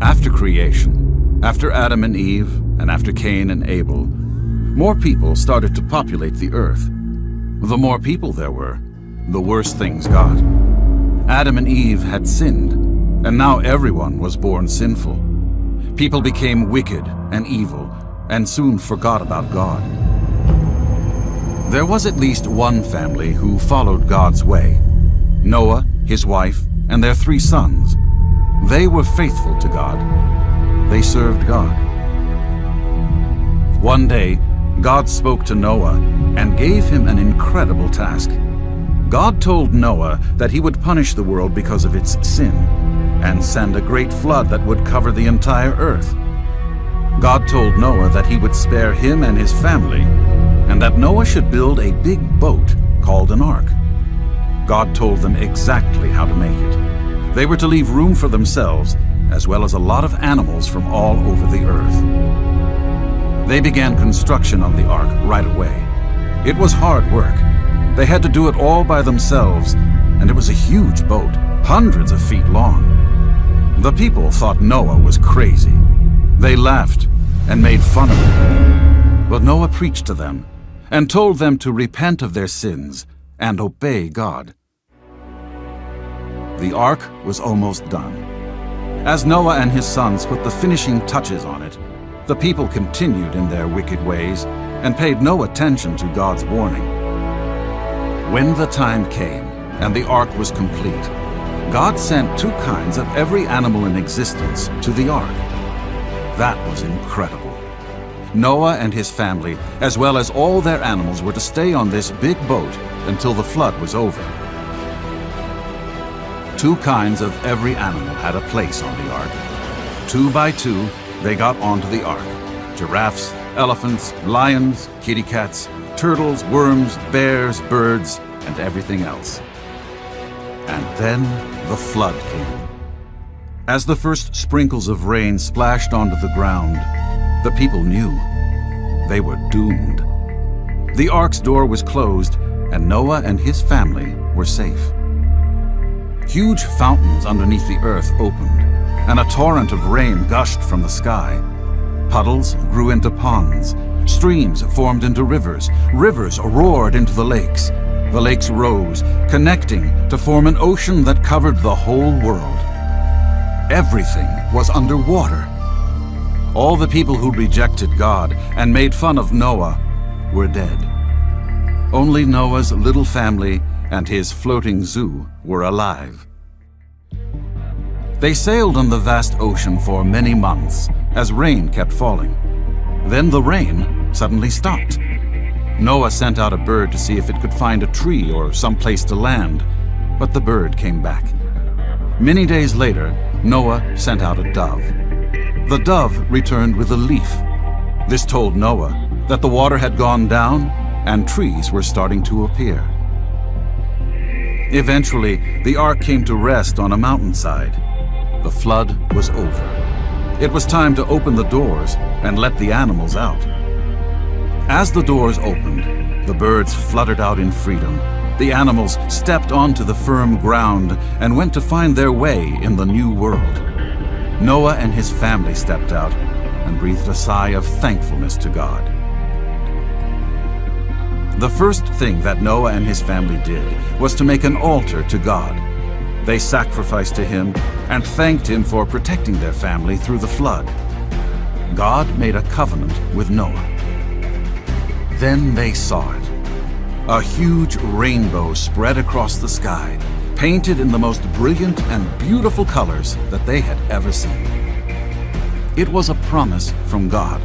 After creation, after Adam and Eve, and after Cain and Abel, more people started to populate the earth. The more people there were, the worse things got. Adam and Eve had sinned, and now everyone was born sinful. People became wicked and evil, and soon forgot about God. There was at least one family who followed God's way: Noah, his wife, and their 3 sons. They were faithful to God. They served God. One day, God spoke to Noah and gave him an incredible task. God told Noah that he would punish the world because of its sin and send a great flood that would cover the entire earth. God told Noah that he would spare him and his family, and that Noah should build a big boat called an ark. God told them exactly how to make it. They were to leave room for themselves, as well as a lot of animals from all over the earth. They began construction on the ark right away. It was hard work. They had to do it all by themselves, and it was a huge boat, hundreds of feet long. The people thought Noah was crazy. They laughed and made fun of him. But Noah preached to them and told them to repent of their sins and obey God. The ark was almost done. As Noah and his sons put the finishing touches on it, the people continued in their wicked ways and paid no attention to God's warning. When the time came and the ark was complete, God sent 2 kinds of every animal in existence to the ark. That was incredible. Noah and his family, as well as all their animals, were to stay on this big boat until the flood was over. 2 kinds of every animal had a place on the ark. 2 by 2, they got onto the ark. Giraffes, elephants, lions, kitty cats, turtles, worms, bears, birds, and everything else. And then the flood came. As the first sprinkles of rain splashed onto the ground, the people knew they were doomed. The ark's door was closed, and Noah and his family were safe. Huge fountains underneath the earth opened, and a torrent of rain gushed from the sky. Puddles grew into ponds, streams formed into rivers, rivers roared into the lakes rose, connecting to form an ocean that covered the whole world. Everything was underwater. All the people who rejected God and made fun of Noah were dead. Only Noah's little family and his floating zoo were alive. They sailed on the vast ocean for many months as rain kept falling. Then the rain suddenly stopped. Noah sent out a bird to see if it could find a tree or some place to land, but the bird came back. Many days later, Noah sent out a dove. The dove returned with a leaf. This told Noah that the water had gone down and trees were starting to appear. Eventually, the ark came to rest on a mountainside. The flood was over. It was time to open the doors and let the animals out. As the doors opened, the birds fluttered out in freedom. The animals stepped onto the firm ground and went to find their way in the new world. Noah and his family stepped out and breathed a sigh of thankfulness to God. The first thing that Noah and his family did was to make an altar to God. They sacrificed to him and thanked him for protecting their family through the flood. God made a covenant with Noah. Then they saw it. A huge rainbow spread across the sky, painted in the most brilliant and beautiful colors that they had ever seen. It was a promise from God.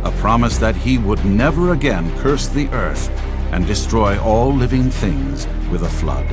A promise that he would never again curse the earth and destroy all living things with a flood.